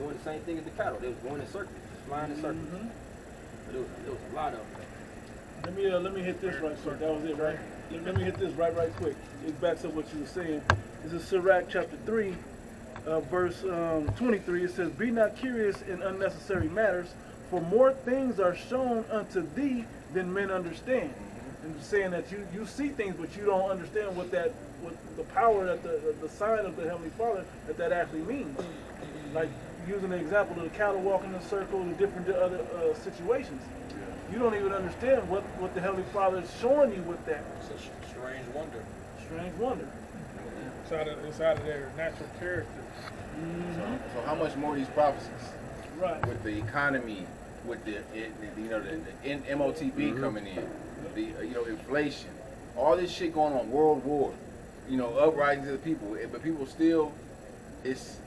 doing the same thing as the cattle. They was going in circles, flying in circles. But there was a lot of them. Let me hit this right quick. That was it, right? Let me hit this right quick. It backs up what you were saying. This is Sirach chapter 3, verse 23. It says, "Be not curious in unnecessary matters, for more things are shown unto thee than men understand." And saying that you see things, but you don't understand what the power that the sign of the Heavenly Father that actually means. Like using the example of the cattle walking in a circle and different other situations. You don't even understand what the Heavenly Father is showing you with that. It's a strange wonder. Strange wonder. It's out of their natural character. So how much more these prophecies? Right. With the economy, with the MOTB coming in, the inflation, all this shit going on, world war, uprisings of the people, but people still, it's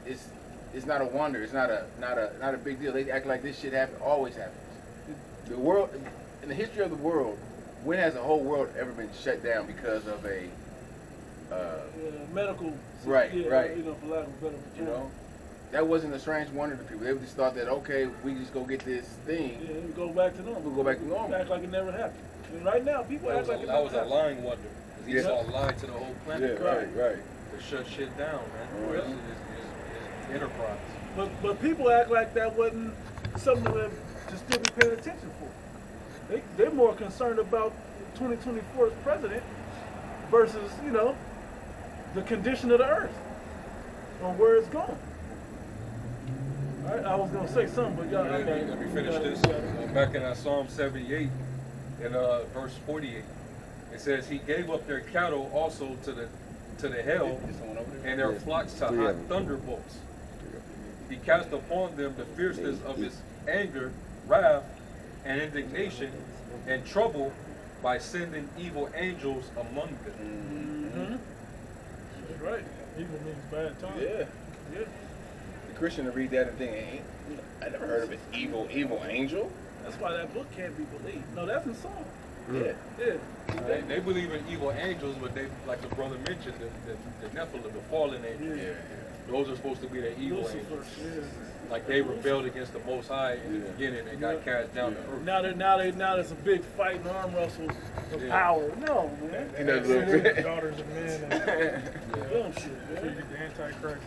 not a wonder. It's not a big deal. They act like this shit always happens. The world, in the history of the world, when has the whole world ever been shut down because of a medical? Right. For lack of a better term. That wasn't a strange wonder to people. They just thought that, okay, we just go get this thing. Yeah, we go back to normal. We'll go back to normal. Act like it never happened. And right now, people act like it never happened. That was a lying wonder. Because Esau lied to the whole planet. Yeah, right. To shut shit down, man. Right. It's enterprise. But people act like that wasn't something to still be paying attention for. They're more concerned about 2024's president versus, the condition of the earth and where it's going. All right, I was going to say something, but y'all... Let me finish this. Back in Psalm 78, in verse 48, it says, "He gave up their cattle also to the hell, and their flocks to hot thunderbolts. He cast upon them the fierceness of his anger, wrath, and indignation, and trouble by sending evil angels among them." That's right. Evil means bad time. Yeah. The Christian to read that and think, I never heard of an evil angel. That's why that book can't be believed. No, that's in Psalm. Yeah. They believe in evil angels, but they, like the brother mentioned, the Nephilim, the fallen angels. Yeah. Those are supposed to be the evil Lucifer, angels. yeah. Like they rebelled against the Most High in the beginning and got cast down to earth. Now there's a big fight and arm wrestle of power. No, man. You know, the Daughters of men and Dumb shit, man. the Antichrist.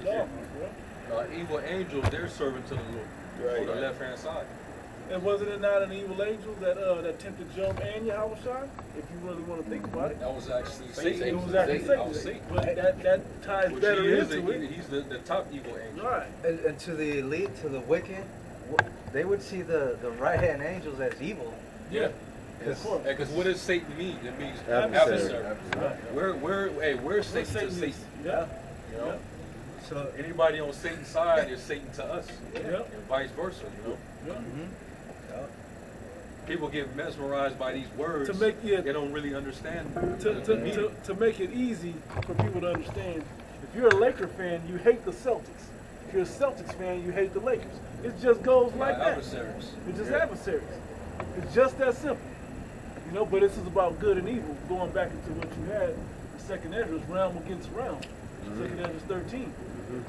Dumb, bro. Evil angels, they're serving to the Lord on the left-hand side. And wasn't it not an evil angel that tempted Job and Yahushua? If you really want to think about it. That was actually It Satan. was actually That was Satan. Satan. But that ties Which better he is into it. He's the top evil angel. Right. And to the elite, to the wicked, they would see the right-hand angels as evil. Yeah. Of course. Because what does Satan mean? It means Adversary. adversary. We're Satan to Satan. Yeah. You know? So Anybody on Satan's side is Satan to us. Yeah. And vice versa, Yeah. People get mesmerized by these words. They don't really understand the meaning. To make it easy for people to understand, if you're a Laker fan, you hate the Celtics. If you're a Celtics fan, you hate the Lakers. It just goes like that. Adversaries. It's just adversaries. It's just that simple. But this is about good and evil, going back into what you had in Second Ezra's, realm against realm. Second Ezra's 13.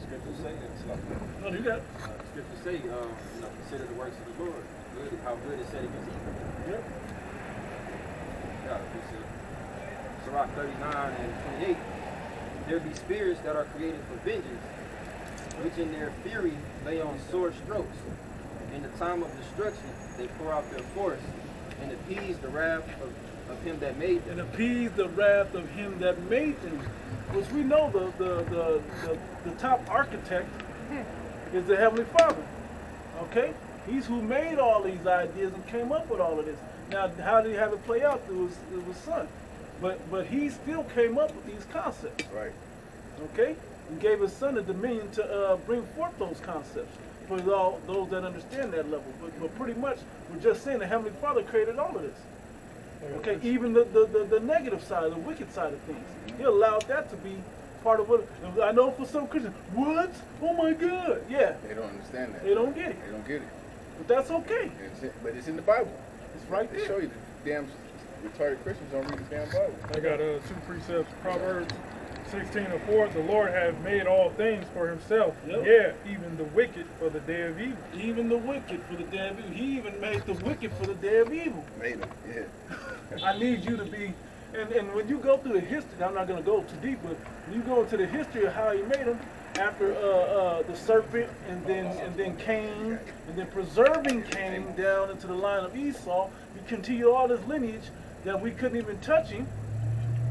Scriptures say that. No, you got it. Scriptures say, consider the works of the Lord. Good, how good is set against evil. Yep. Yeah, this is Sirach 39 and 28. There be spirits that are created for vengeance, which in their fury lay on sword strokes. In the time of destruction, they pour out their force and appease the wrath of him that made them. And appease the wrath of him that made them. Which we know the top architect is the Heavenly Father. Okay? He's who made all these ideas and came up with all of this. Now, how did he have it play out through his son? But he still came up with these concepts. Right. Okay? And gave his son the dominion to bring forth those concepts for all those that understand that level. But pretty much, we're just saying the Heavenly Father created all of this. Okay? Even the negative side, the wicked side of things. He allowed that to be part of what. I know for some Christians, what? Oh my God. Yeah. They don't understand that. They don't get it. They don't get it. But that's okay. But it's in the Bible. It's right They there. show you the damn retarded Christians don't read the damn Bible. I got 2 precepts. Proverbs 16:4, the Lord hath made all things for himself. Yep. Yeah, even the wicked for the day of evil. Even the wicked for the day of evil. He even made the wicked for the day of evil. Made him, yeah. I need you to be, and when you go through the history, I'm not going to go too deep, but when you go into the history of how he made them, after the serpent, and then Cain, and then preserving Cain down into the line of Esau, he continued all his lineage that we couldn't even touch him,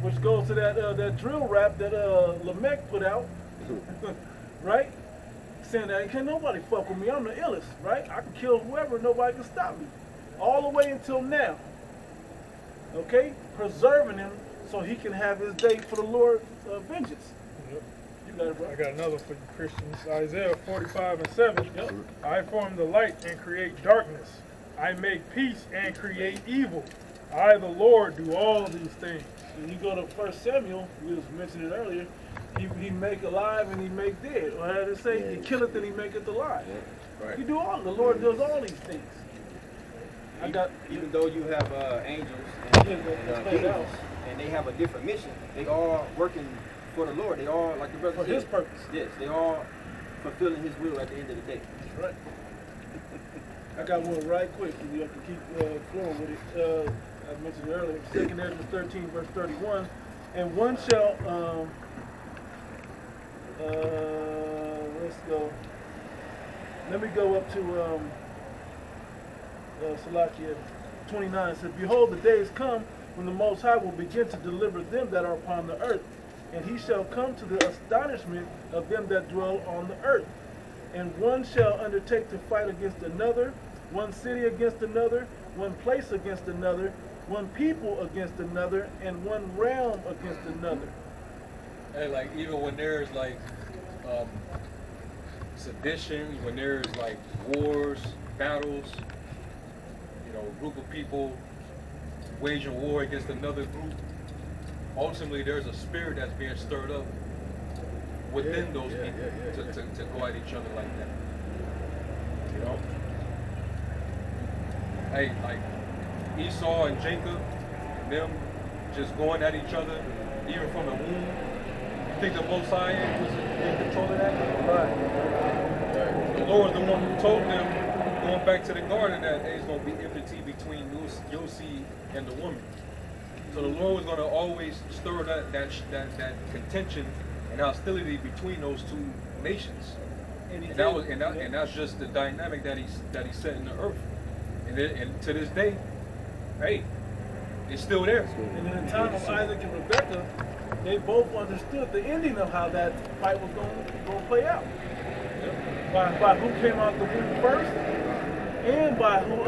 which goes to that drill rap that Lamech put out, right? Saying that can't nobody fuck with me, I'm the illest, right? I can kill whoever, nobody can stop me, all the way until now. Okay, preserving him so he can have his day for the Lord's vengeance. Yep. You got it, bro. I got another for you Christians. Isaiah 45:7. Yep. I form the light and create darkness. I make peace and create evil. I, the Lord, do all these things. When you go to 1 Samuel, we was mentioning it earlier, he make alive and he make dead. Or how did it say? He killeth and he maketh alive. Right. He do all. The Lord does all these things. I got. Even though you have angels Yeah, and play it out. demons, and they have a different mission, they all working for the Lord. They all, like the brother For said, his purpose. Yes, they all fulfilling his will at the end of the day. That's right. I got one right quick, and you have to keep flowing with it. I mentioned earlier, 2 Ezra 13, verse 31. And one shall, let's go. Let me go up to Salakia 29. It says, behold, the days come when the Most High will begin to deliver them that are upon the earth. And he shall come to the astonishment of them that dwell on the earth. And one shall undertake to fight against another, one city against another, one place against another, one people against another, and one realm against another. And like even when there's like sedition, when there's like wars, battles, you know, a group of people waging war against another group, ultimately there's a spirit that's being stirred up within those people to go at each other like that. You know? Hey, like Esau and Jacob, them just going at each other, even from the womb. You think the Most High was in control of that? Right. The Lord is the one who told them, going back to the garden, that there's going to be enmity between your seed and the woman. So the Lord was going to always stir that contention and hostility between those two nations. And that's just the dynamic that he set in the earth. And to this day, hey, it's still there. And in the time of Isaac and Rebekah, they both understood the ending of how that fight was going to play out. By who came out the womb first, and by who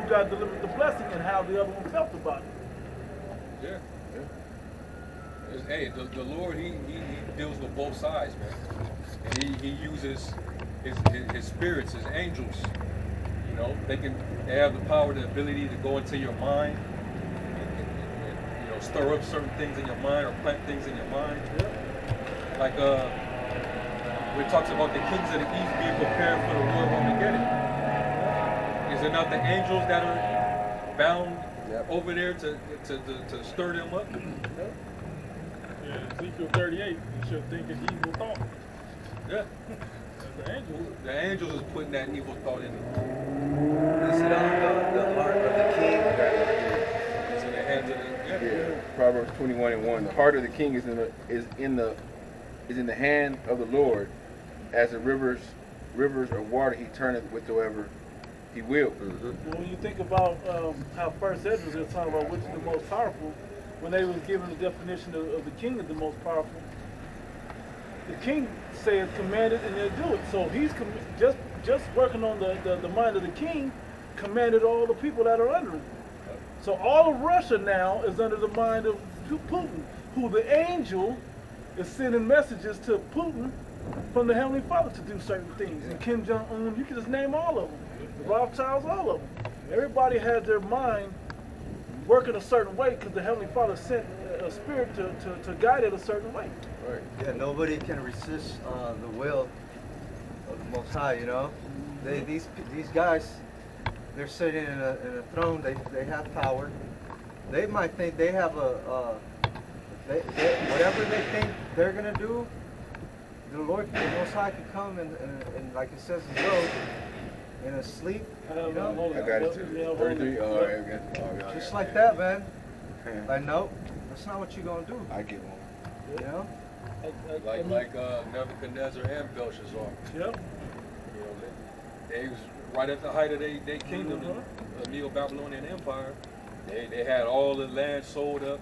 got delivered the blessing, and how the other one felt about it. Yeah. Hey, the Lord, he deals with both sides, man. And he uses his spirits, his angels. You know, they have the power, the ability to go into your mind and you know, stir up certain things in your mind or plant things in your mind. Yeah. Like where it talks about the kings of the east being prepared for the war of Armageddon. Is it not the angels that are bound over there to stir them up? Yeah, Ezekiel 38, you should think an evil thought. Yeah. That's the angels. The angels is putting that evil thought in them. Is it on the heart of the king? It's in the hands of the Yeah. Proverbs 21:1. The heart of the king is in the hand of the Lord, as the rivers of water he turneth whithersoever he will. Well, when you think about how First Ezra was talking about which is the most powerful, when they was given the definition of the king as the most powerful, the king said commanded and they do it. So he's just working on the mind of the king, commanded all the people that are under him. So all of Russia now is under the mind of Putin, who the angel is sending messages to Putin from the Heavenly Father to do certain things. And Kim Jong-un, you can just name all of them. The Rothschilds, all of them. Everybody has their mind working a certain way because the Heavenly Father sent a spirit to guide it a certain way. Right. Yeah, nobody can resist the will of the Most High, you know? These guys, they're sitting in a throne, they have power. They might think they have a whatever they think they're gonna do, the Lord, the Most High, can come and like it says in Job, in a sleep, you know, I got it too. 33. All right, I got it. just like that, man. Like, no, that's not what you're gonna do. I get one. You know? Like Nebuchadnezzar and Belshazzar. Yep. You know, they was right at the height of their kingdom, the Neo-Babylonian Empire. They had all the land sold up,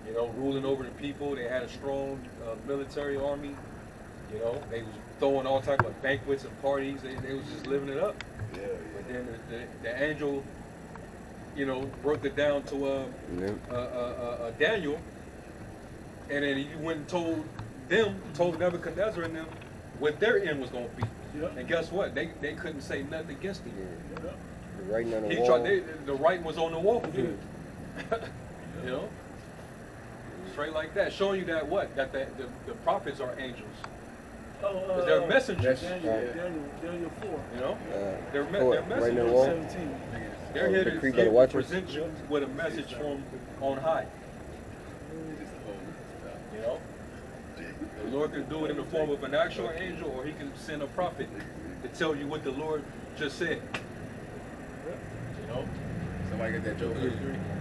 you know, ruling over the people. They had a strong military army. You know, they was throwing all type of banquets and parties. They was just living it up. Yeah. But then the angel, you know, broke it down to Daniel, and then he went and told Nebuchadnezzar and them what their end was going to be. Yep. And guess what? They couldn't say nothing against him. Yep. The writing on the He wall. the writing was on the wall. You know, straight like that, showing you that what that the prophets are angels. Because they're messengers. Daniel 4. You know, they're Right on the messengers. wall. 17. They're here to Decree by the Watchers. present you with a message from on high. You know, the Lord can do it in the form of an actual angel, or He can send a prophet to tell you what the Lord just said. You know. Somebody get that joke.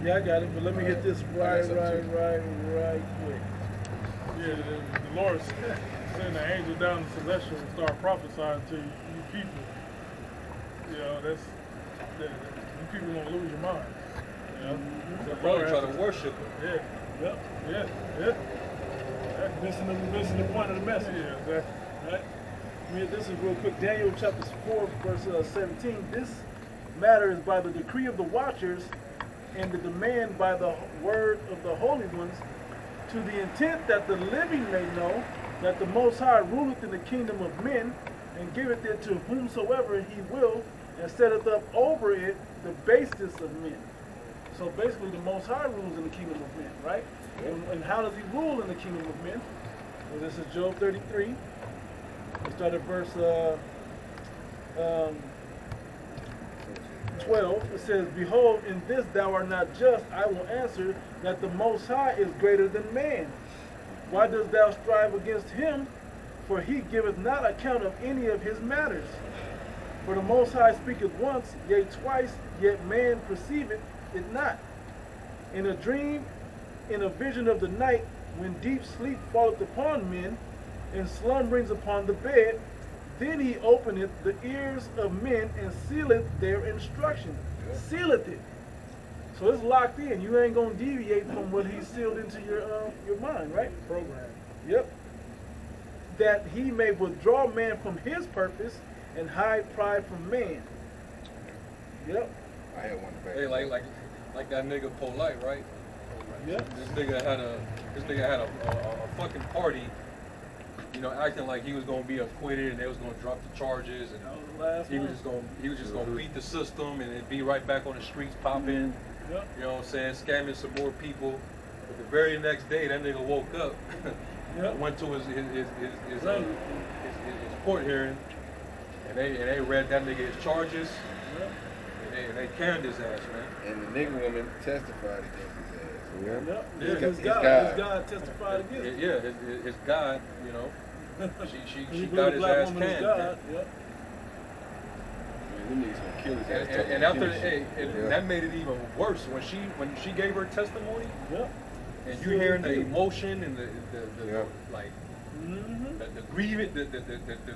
Yeah, I got it, but let me hit this right something too. quick. Yeah, the Lord send the angel down to celestial and start prophesying to you people. You know, you people gonna lose your mind. You know? So Probably try has to worship Him. Yeah. Missing the point of the message. Yeah, exactly. Right? I mean, this is real quick. Daniel chapter 4, verse 17. This matter is by the decree of the watchers and the demand by the word of the holy ones, to the intent that the living may know that the Most High ruleth in the kingdom of men, and giveth it to whomsoever He will, and setteth up over it the basis of men. So basically, the Most High rules in the kingdom of men, right? And how does He rule in the kingdom of men? Well, this is Job 33. We start at verse 12. It says, "Behold, in this thou art not just. I will answer that the Most High is greater than man. Why dost thou strive against Him? For He giveth not account of any of His matters. For the Most High speaketh once, yea twice, yet man perceiveth it not. In a dream, in a vision of the night, when deep sleep falleth upon men, and slumberings upon the bed, then He openeth the ears of men and sealeth their instruction." Sealeth it. So it's locked in. You ain't gonna deviate from what He sealed into your mind, right? Program. Yep. That He may withdraw man from his purpose and hide pride from man. Yep. I had one back. Hey, like that nigga Polite, right? Yep. This nigga had a fucking party, you know, acting like he was gonna be acquitted and they was gonna drop the charges, and That was the last he one. was just gonna beat the system and then be right back on the streets popping. Yep. You know what I'm saying? Scamming some more people. But the very next day, that nigga woke up, Yep. went to his Right. court hearing, and they read that nigga his charges, Yep. and they canned his ass, man. And the nigga woman testified against his ass. Yeah. Yep. Yeah. His His God. God. His God testified against him. Yeah, his God, you know, she He got believed his black ass woman is canned. God. Yep. Man, them niggas gonna kill his ass. And after Kill his shit. that made it even worse when she gave her testimony, Yep. and you hearing the emotion and the Yeah. like Mm-hmm. the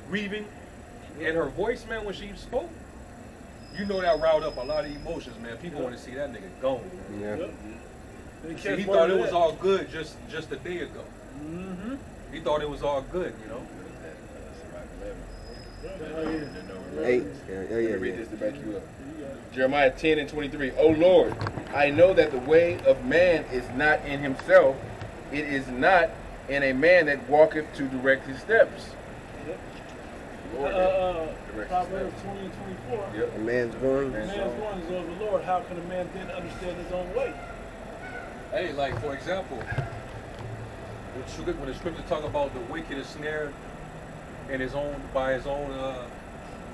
grieving in her voice, man, when she spoke, you know that riled up a lot of emotions, man. People want to see that nigga gone. Yeah. Yep. They See, catch he more thought of it was that. all good just a day ago. Mm-hmm. He thought it was all good, you know. Eight. Yeah. Let me read this to back you up. You got it. Jeremiah 10:23. O Lord, I know that the way of man is not in himself. It is not in a man that walketh to direct his steps. Yep. Lord, direct his Proverbs steps. 20 and 24. Yep. A man's going. A man's going is of the Lord. How can a man then understand his own way? Hey, like for example, when the scriptures talk about the wicked is snared in his own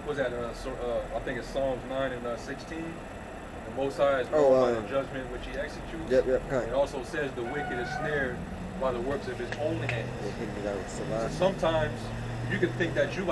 what's that? I think it's Psalms 9 and 16. The Most High is known by the judgment which He executes. Yep. It also says the wicked is snared by the works of his own hands. They think they gotta So survive. sometimes you can think that you about